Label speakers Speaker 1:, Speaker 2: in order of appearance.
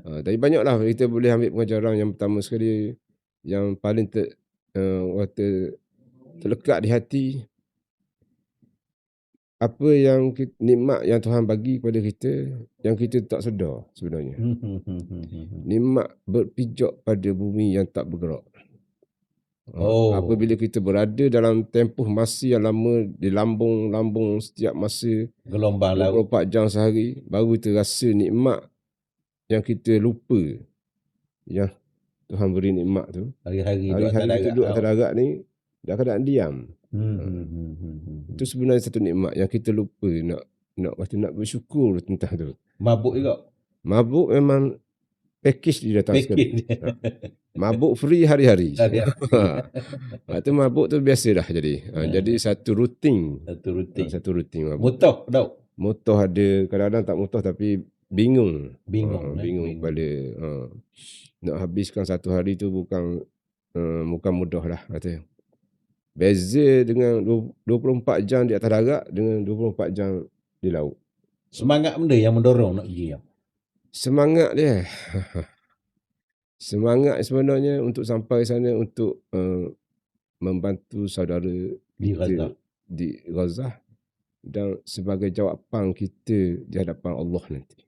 Speaker 1: Tapi banyaklah kita boleh ambil pengajaran. Yang pertama sekali, yang paling terlekat di hati, apa yang nikmat yang Tuhan bagi kepada kita yang kita tak sedar sebenarnya. Nikmat berpijak pada bumi yang tak bergerak. Apabila kita berada dalam tempoh masa yang lama di lambung setiap masa,
Speaker 2: gelombang laut,
Speaker 1: 24 jam sehari, baru kita rasa nikmat yang kita lupa. Ya, Tuhan beri nikmat tu. Hari-hari kita duduk atas darat ni dah keadaan diam. Itu sebenarnya satu nikmat yang kita lupa nak bersyukur tentang tu.
Speaker 2: Mabuk juga.
Speaker 1: Mabuk memang package dia datang sekali. Mabuk free hari-hari. Itu mabuk tu biasa dah jadi. Jadi satu rutin. Satu rutin mabuk. Mutoh ada, kadang-kadang tak mutoh tapi bingung. Bingung kepala. Nak habiskan satu hari tu bukan mudah lah kata. Beza dengan 24 jam di atas darat dengan 24 jam di laut.
Speaker 2: Semangat benda yang mendorong nak pergi.
Speaker 1: Semangat dia. Semangat sebenarnya untuk sampai sana untuk membantu saudara kita di Gaza dan sebagai jawapan kita di hadapan Allah nanti.